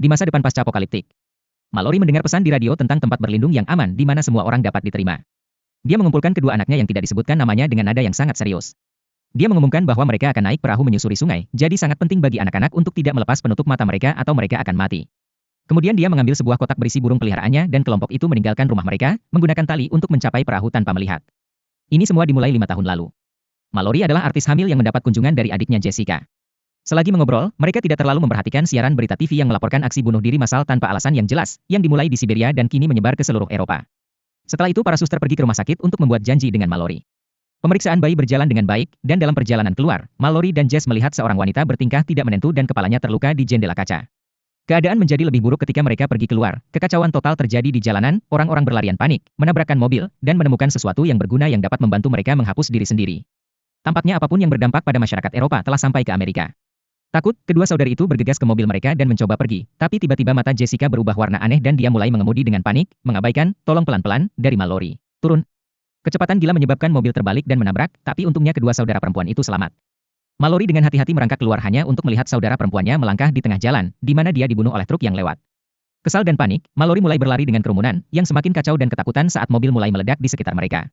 Di masa depan pasca apokaliptik, Mallory mendengar pesan di radio tentang tempat berlindung yang aman di mana semua orang dapat diterima. Dia mengumpulkan kedua anaknya yang tidak disebutkan namanya dengan nada yang sangat serius. Dia mengumumkan bahwa mereka akan naik perahu menyusuri sungai, jadi sangat penting bagi anak-anak untuk tidak melepas penutup mata mereka atau mereka akan mati. Kemudian dia mengambil sebuah kotak berisi burung peliharaannya dan kelompok itu meninggalkan rumah mereka, menggunakan tali untuk mencapai perahu tanpa melihat. Ini semua dimulai 5 tahun lalu. Mallory adalah artis hamil yang mendapat kunjungan dari adiknya Jessica. Selagi mengobrol, mereka tidak terlalu memperhatikan siaran berita TV yang melaporkan aksi bunuh diri massal tanpa alasan yang jelas, yang dimulai di Siberia dan kini menyebar ke seluruh Eropa. Setelah itu para suster pergi ke rumah sakit untuk membuat janji dengan Mallory. Pemeriksaan bayi berjalan dengan baik, dan dalam perjalanan keluar, Mallory dan Jess melihat seorang wanita bertingkah tidak menentu dan kepalanya terluka di jendela kaca. Keadaan menjadi lebih buruk ketika mereka pergi keluar. Kekacauan total terjadi di jalanan, orang-orang berlarian panik, menabrakkan mobil, dan menemukan sesuatu yang berguna yang dapat membantu mereka menghapus diri sendiri. Tampaknya apapun yang berdampak pada masyarakat Eropa telah sampai ke Amerika. Takut, kedua saudari itu bergegas ke mobil mereka dan mencoba pergi, tapi tiba-tiba mata Jessica berubah warna aneh dan dia mulai mengemudi dengan panik, mengabaikan, tolong pelan-pelan, dari Mallory. Turun. Kecepatan gila menyebabkan mobil terbalik dan menabrak, tapi untungnya kedua saudara perempuan itu selamat. Mallory dengan hati-hati merangkak keluar hanya untuk melihat saudara perempuannya melangkah di tengah jalan, di mana dia dibunuh oleh truk yang lewat. Kesal dan panik, Mallory mulai berlari dengan kerumunan, yang semakin kacau dan ketakutan saat mobil mulai meledak di sekitar mereka.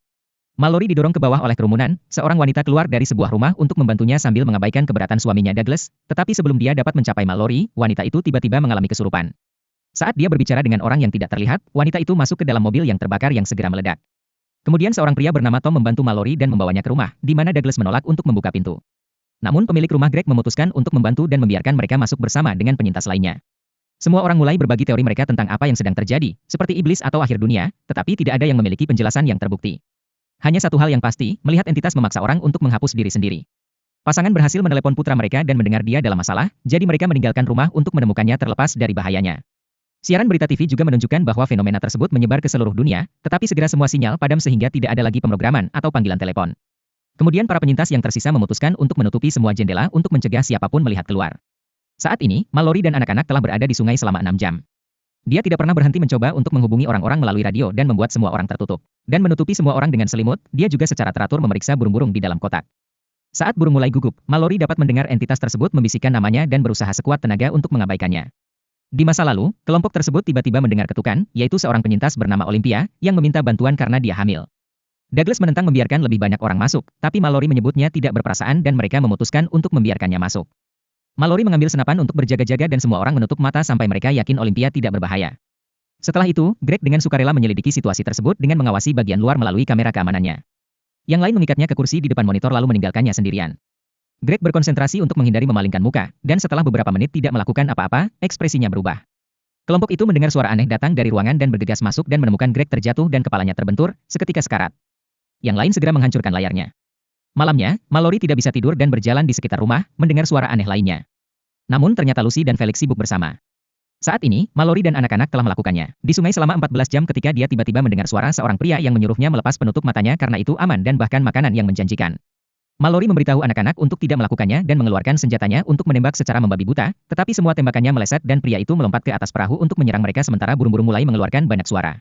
Mallory didorong ke bawah oleh kerumunan, seorang wanita keluar dari sebuah rumah untuk membantunya sambil mengabaikan keberatan suaminya Douglas, tetapi sebelum dia dapat mencapai Mallory, wanita itu tiba-tiba mengalami kesurupan. Saat dia berbicara dengan orang yang tidak terlihat, wanita itu masuk ke dalam mobil yang terbakar yang segera meledak. Kemudian seorang pria bernama Tom membantu Mallory dan membawanya ke rumah, di mana Douglas menolak untuk membuka pintu. Namun pemilik rumah Greg memutuskan untuk membantu dan membiarkan mereka masuk bersama dengan penyintas lainnya. Semua orang mulai berbagi teori mereka tentang apa yang sedang terjadi, seperti iblis atau akhir dunia, tetapi tidak ada yang memiliki penjelasan yang terbukti. Hanya satu hal yang pasti, melihat entitas memaksa orang untuk menghapus diri sendiri. Pasangan berhasil menelepon putra mereka dan mendengar dia dalam masalah, jadi mereka meninggalkan rumah untuk menemukannya terlepas dari bahayanya. Siaran berita TV juga menunjukkan bahwa fenomena tersebut menyebar ke seluruh dunia, tetapi segera semua sinyal padam sehingga tidak ada lagi pemrograman atau panggilan telepon. Kemudian para penyintas yang tersisa memutuskan untuk menutupi semua jendela untuk mencegah siapapun melihat keluar. Saat ini, Mallory dan anak-anak telah berada di sungai selama 6 jam. Dia tidak pernah berhenti mencoba untuk menghubungi orang-orang melalui radio dan membuat semua orang tertutup. Dan menutupi semua orang dengan selimut, dia juga secara teratur memeriksa burung-burung di dalam kotak. Saat burung mulai gugup, Mallory dapat mendengar entitas tersebut membisikkan namanya dan berusaha sekuat tenaga untuk mengabaikannya. Di masa lalu, kelompok tersebut tiba-tiba mendengar ketukan, yaitu seorang penyintas bernama Olympia, yang meminta bantuan karena dia hamil. Douglas menentang membiarkan lebih banyak orang masuk, tapi Mallory menyebutnya tidak berperasaan dan mereka memutuskan untuk membiarkannya masuk. Mallory mengambil senapan untuk berjaga-jaga dan semua orang menutup mata sampai mereka yakin Olympia tidak berbahaya. Setelah itu, Greg dengan sukarela menyelidiki situasi tersebut dengan mengawasi bagian luar melalui kamera keamanannya. Yang lain mengikatnya ke kursi di depan monitor lalu meninggalkannya sendirian. Greg berkonsentrasi untuk menghindari memalingkan muka, dan setelah beberapa menit tidak melakukan apa-apa, ekspresinya berubah. Kelompok itu mendengar suara aneh datang dari ruangan dan bergegas masuk dan menemukan Greg terjatuh dan kepalanya terbentur, seketika sekarat. Yang lain segera menghancurkan layarnya. Malamnya, Mallory tidak bisa tidur dan berjalan di sekitar rumah, mendengar suara aneh lainnya. Namun ternyata Lucy dan Felix sibuk bersama. Saat ini, Mallory dan anak-anak telah melakukannya. Di sungai selama 14 jam ketika dia tiba-tiba mendengar suara seorang pria yang menyuruhnya melepas penutup matanya karena itu aman dan bahkan makanan yang menjanjikan. Mallory memberitahu anak-anak untuk tidak melakukannya dan mengeluarkan senjatanya untuk menembak secara membabi buta, tetapi semua tembakannya meleset dan pria itu melompat ke atas perahu untuk menyerang mereka sementara burung-burung mulai mengeluarkan banyak suara.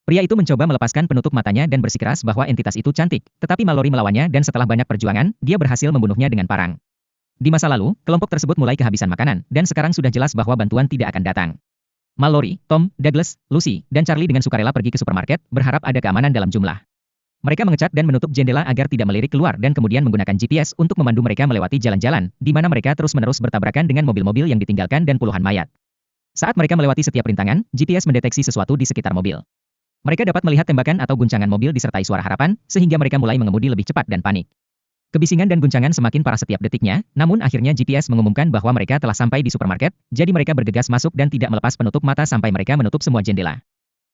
Pria itu mencoba melepaskan penutup matanya dan bersikeras bahwa entitas itu cantik, tetapi Mallory melawannya dan setelah banyak perjuangan, dia berhasil membunuhnya dengan parang. Di masa lalu, kelompok tersebut mulai kehabisan makanan, dan sekarang sudah jelas bahwa bantuan tidak akan datang. Mallory, Tom, Douglas, Lucy, dan Charlie dengan sukarela pergi ke supermarket, berharap ada keamanan dalam jumlah. Mereka mengecat dan menutup jendela agar tidak melirik keluar dan kemudian menggunakan GPS untuk memandu mereka melewati jalan-jalan, di mana mereka terus-menerus bertabrakan dengan mobil-mobil yang ditinggalkan dan puluhan mayat. Saat mereka melewati setiap rintangan, GPS mendeteksi sesuatu di sekitar mobil. Mereka dapat melihat tembakan atau guncangan mobil disertai suara harapan, sehingga mereka mulai mengemudi lebih cepat dan panik. Kebisingan dan guncangan semakin parah setiap detiknya, namun akhirnya GPS mengumumkan bahwa mereka telah sampai di supermarket, jadi mereka bergegas masuk dan tidak melepas penutup mata sampai mereka menutup semua jendela.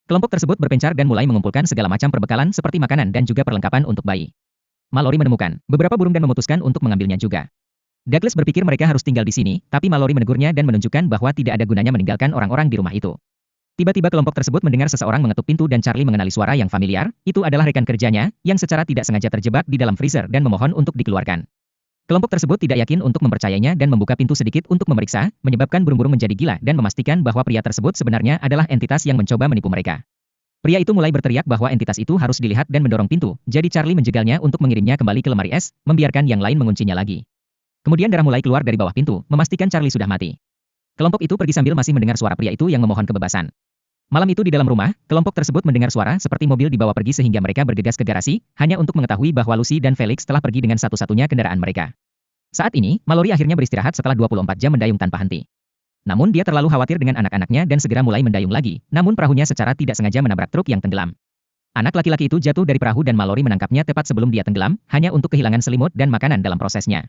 Kelompok tersebut berpencar dan mulai mengumpulkan segala macam perbekalan seperti makanan dan juga perlengkapan untuk bayi. Mallory menemukan beberapa burung dan memutuskan untuk mengambilnya juga. Douglas berpikir mereka harus tinggal di sini, tapi Mallory menegurnya dan menunjukkan bahwa tidak ada gunanya meninggalkan orang-orang di rumah itu. Tiba-tiba kelompok tersebut mendengar seseorang mengetuk pintu dan Charlie mengenali suara yang familiar, itu adalah rekan kerjanya, yang secara tidak sengaja terjebak di dalam freezer dan memohon untuk dikeluarkan. Kelompok tersebut tidak yakin untuk mempercayainya dan membuka pintu sedikit untuk memeriksa, menyebabkan burung-burung menjadi gila dan memastikan bahwa pria tersebut sebenarnya adalah entitas yang mencoba menipu mereka. Pria itu mulai berteriak bahwa entitas itu harus dilihat dan mendorong pintu, jadi Charlie menjegalnya untuk mengirimnya kembali ke lemari es, membiarkan yang lain menguncinya lagi. Kemudian darah mulai keluar dari bawah pintu, memastikan Charlie sudah mati. Kelompok itu pergi sambil masih mendengar suara pria itu yang memohon kebebasan. Malam itu di dalam rumah, kelompok tersebut mendengar suara seperti mobil dibawa pergi sehingga mereka bergegas ke garasi, hanya untuk mengetahui bahwa Lucy dan Felix telah pergi dengan satu-satunya kendaraan mereka. Saat ini, Mallory akhirnya beristirahat setelah 24 jam mendayung tanpa henti. Namun dia terlalu khawatir dengan anak-anaknya dan segera mulai mendayung lagi, namun perahunya secara tidak sengaja menabrak truk yang tenggelam. Anak laki-laki itu jatuh dari perahu dan Mallory menangkapnya tepat sebelum dia tenggelam, hanya untuk kehilangan selimut dan makanan dalam prosesnya.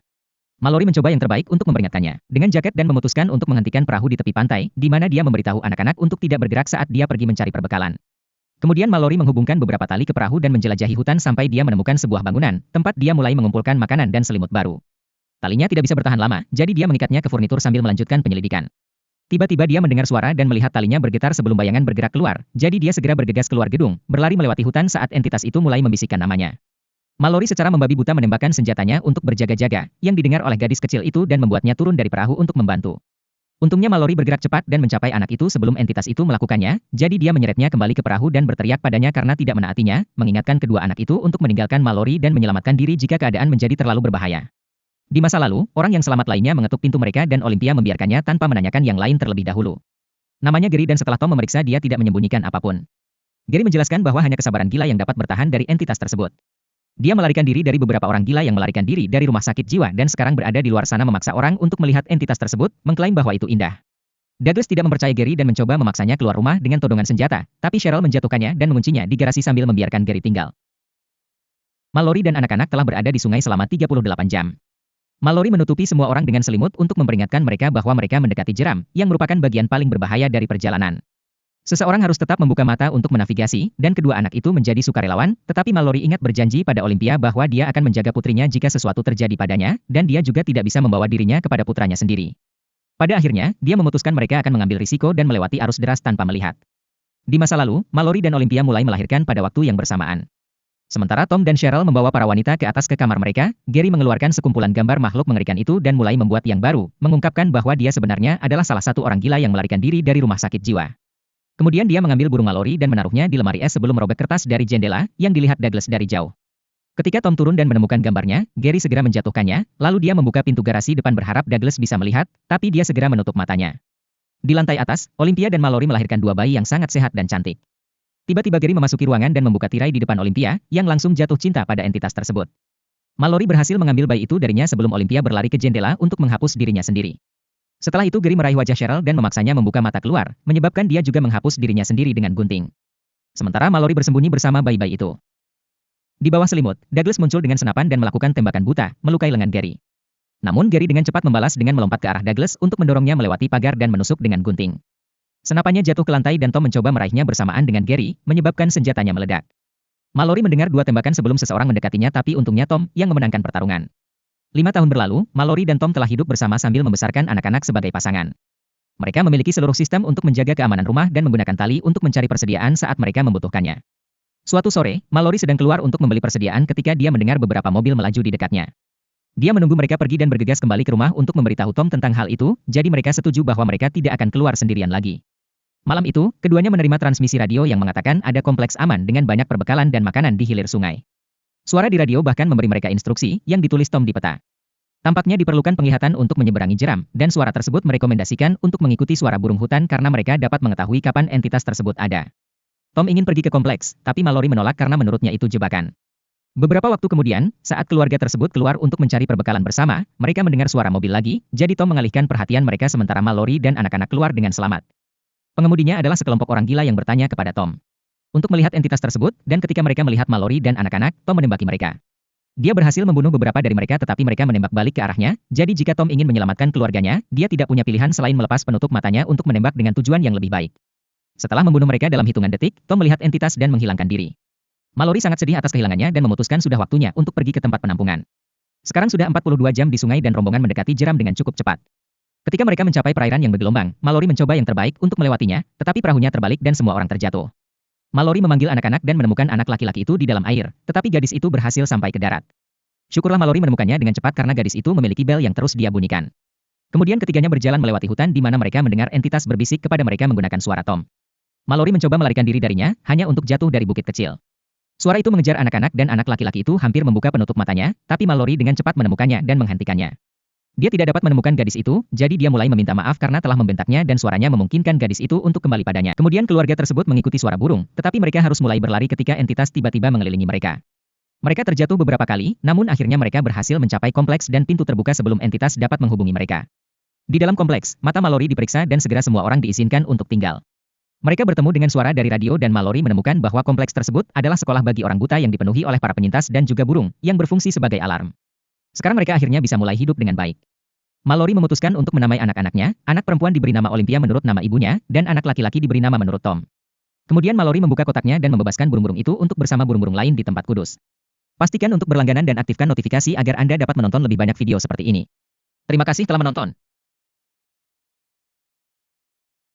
Mallory mencoba yang terbaik untuk memperingatkannya, dengan jaket dan memutuskan untuk menghentikan perahu di tepi pantai, di mana dia memberitahu anak-anak untuk tidak bergerak saat dia pergi mencari perbekalan. Kemudian Mallory menghubungkan beberapa tali ke perahu dan menjelajahi hutan sampai dia menemukan sebuah bangunan, tempat dia mulai mengumpulkan makanan dan selimut baru. Talinya tidak bisa bertahan lama, jadi dia mengikatnya ke furnitur sambil melanjutkan penyelidikan. Tiba-tiba dia mendengar suara dan melihat talinya bergetar sebelum bayangan bergerak keluar, jadi dia segera bergegas keluar gedung, berlari melewati hutan saat entitas itu mulai membisikkan namanya. Mallory secara membabi buta menembakkan senjatanya untuk berjaga-jaga, yang didengar oleh gadis kecil itu dan membuatnya turun dari perahu untuk membantu. Untungnya Mallory bergerak cepat dan mencapai anak itu sebelum entitas itu melakukannya, jadi dia menyeretnya kembali ke perahu dan berteriak padanya karena tidak menaatinya, mengingatkan kedua anak itu untuk meninggalkan Mallory dan menyelamatkan diri jika keadaan menjadi terlalu berbahaya. Di masa lalu, orang yang selamat lainnya mengetuk pintu mereka dan Olympia membiarkannya tanpa menanyakan yang lain terlebih dahulu. Namanya Gary dan setelah Tom memeriksa dia tidak menyembunyikan apapun. Gary menjelaskan bahwa hanya kesabaran gila yang dapat bertahan dari entitas tersebut. Dia melarikan diri dari beberapa orang gila yang melarikan diri dari rumah sakit jiwa dan sekarang berada di luar sana memaksa orang untuk melihat entitas tersebut, mengklaim bahwa itu indah. Douglas tidak mempercayai Gary dan mencoba memaksanya keluar rumah dengan todongan senjata, tapi Cheryl menjatuhkannya dan menguncinya di garasi sambil membiarkan Gary tinggal. Mallory dan anak-anak telah berada di sungai selama 38 jam. Mallory menutupi semua orang dengan selimut untuk memperingatkan mereka bahwa mereka mendekati jeram, yang merupakan bagian paling berbahaya dari perjalanan. Seseorang harus tetap membuka mata untuk menavigasi, dan kedua anak itu menjadi sukarelawan, tetapi Mallory ingat berjanji pada Olympia bahwa dia akan menjaga putrinya jika sesuatu terjadi padanya, dan dia juga tidak bisa membawa dirinya kepada putranya sendiri. Pada akhirnya, dia memutuskan mereka akan mengambil risiko dan melewati arus deras tanpa melihat. Di masa lalu, Mallory dan Olympia mulai melahirkan pada waktu yang bersamaan. Sementara Tom dan Cheryl membawa para wanita ke atas ke kamar mereka, Gary mengeluarkan sekumpulan gambar makhluk mengerikan itu dan mulai membuat yang baru, mengungkapkan bahwa dia sebenarnya adalah salah satu orang gila yang melarikan diri dari rumah sakit jiwa. Kemudian dia mengambil burung Mallory dan menaruhnya di lemari es sebelum merobek kertas dari jendela, yang dilihat Douglas dari jauh. Ketika Tom turun dan menemukan gambarnya, Gary segera menjatuhkannya, lalu dia membuka pintu garasi depan berharap Douglas bisa melihat, tapi dia segera menutup matanya. Di lantai atas, Olympia dan Mallory melahirkan dua bayi yang sangat sehat dan cantik. Tiba-tiba Gary memasuki ruangan dan membuka tirai di depan Olympia, yang langsung jatuh cinta pada entitas tersebut. Mallory berhasil mengambil bayi itu darinya sebelum Olympia berlari ke jendela untuk menghapus dirinya sendiri. Setelah itu Gary meraih wajah Cheryl dan memaksanya membuka mata keluar, menyebabkan dia juga menghapus dirinya sendiri dengan gunting. Sementara Mallory bersembunyi bersama bayi-bayi itu. Di bawah selimut, Douglas muncul dengan senapan dan melakukan tembakan buta, melukai lengan Gary. Namun Gary dengan cepat membalas dengan melompat ke arah Douglas untuk mendorongnya melewati pagar dan menusuk dengan gunting. Senapannya jatuh ke lantai dan Tom mencoba meraihnya bersamaan dengan Gary, menyebabkan senjatanya meledak. Mallory mendengar dua tembakan sebelum seseorang mendekatinya tapi untungnya Tom yang memenangkan pertarungan. 5 tahun berlalu, Mallory dan Tom telah hidup bersama sambil membesarkan anak-anak sebagai pasangan. Mereka memiliki seluruh sistem untuk menjaga keamanan rumah dan menggunakan tali untuk mencari persediaan saat mereka membutuhkannya. Suatu sore, Mallory sedang keluar untuk membeli persediaan ketika dia mendengar beberapa mobil melaju di dekatnya. Dia menunggu mereka pergi dan bergegas kembali ke rumah untuk memberitahu Tom tentang hal itu, jadi mereka setuju bahwa mereka tidak akan keluar sendirian lagi. Malam itu, keduanya menerima transmisi radio yang mengatakan ada kompleks aman dengan banyak perbekalan dan makanan di hilir sungai. Suara di radio bahkan memberi mereka instruksi yang ditulis Tom di peta. Tampaknya diperlukan penglihatan untuk menyeberangi jeram, dan suara tersebut merekomendasikan untuk mengikuti suara burung hutan karena mereka dapat mengetahui kapan entitas tersebut ada. Tom ingin pergi ke kompleks, tapi Mallory menolak karena menurutnya itu jebakan. Beberapa waktu kemudian, saat keluarga tersebut keluar untuk mencari perbekalan bersama, mereka mendengar suara mobil lagi, jadi Tom mengalihkan perhatian mereka sementara Mallory dan anak-anak keluar dengan selamat. Pengemudinya adalah sekelompok orang gila yang bertanya kepada Tom untuk melihat entitas tersebut, dan ketika mereka melihat Mallory dan anak-anak, Tom menembaki mereka. Dia berhasil membunuh beberapa dari mereka tetapi mereka menembak balik ke arahnya, jadi jika Tom ingin menyelamatkan keluarganya, dia tidak punya pilihan selain melepas penutup matanya untuk menembak dengan tujuan yang lebih baik. Setelah membunuh mereka dalam hitungan detik, Tom melihat entitas dan menghilangkan diri. Mallory sangat sedih atas kehilangannya dan memutuskan sudah waktunya untuk pergi ke tempat penampungan. Sekarang sudah 42 jam di sungai dan rombongan mendekati jeram dengan cukup cepat. Ketika mereka mencapai perairan yang bergelombang, Mallory mencoba yang terbaik untuk melewatinya, tetapi perahunya terbalik dan semua orang terjatuh. Mallory memanggil anak-anak dan menemukan anak laki-laki itu di dalam air, tetapi gadis itu berhasil sampai ke darat. Syukurlah Mallory menemukannya dengan cepat karena gadis itu memiliki bel yang terus dia bunyikan. Kemudian ketiganya berjalan melewati hutan di mana mereka mendengar entitas berbisik kepada mereka menggunakan suara Tom. Mallory mencoba melarikan diri darinya, hanya untuk jatuh dari bukit kecil. Suara itu mengejar anak-anak dan anak laki-laki itu hampir membuka penutup matanya, tapi Mallory dengan cepat menemukannya dan menghentikannya. Dia tidak dapat menemukan gadis itu, jadi dia mulai meminta maaf karena telah membentaknya dan suaranya memungkinkan gadis itu untuk kembali padanya. Kemudian keluarga tersebut mengikuti suara burung, tetapi mereka harus mulai berlari ketika entitas tiba-tiba mengelilingi mereka. Mereka terjatuh beberapa kali, namun akhirnya mereka berhasil mencapai kompleks dan pintu terbuka sebelum entitas dapat menghubungi mereka. Di dalam kompleks, mata Mallory diperiksa dan segera semua orang diizinkan untuk tinggal. Mereka bertemu dengan suara dari radio dan Mallory menemukan bahwa kompleks tersebut adalah sekolah bagi orang buta yang dipenuhi oleh para penyintas dan juga burung, yang berfungsi sebagai alarm. Sekarang mereka akhirnya bisa mulai hidup dengan baik. Mallory memutuskan untuk menamai anak-anaknya, anak perempuan diberi nama Olympia menurut nama ibunya, dan anak laki-laki diberi nama menurut Tom. Kemudian Mallory membuka kotaknya dan membebaskan burung-burung itu untuk bersama burung-burung lain di tempat kudus. Pastikan untuk berlangganan dan aktifkan notifikasi agar Anda dapat menonton lebih banyak video seperti ini. Terima kasih telah menonton.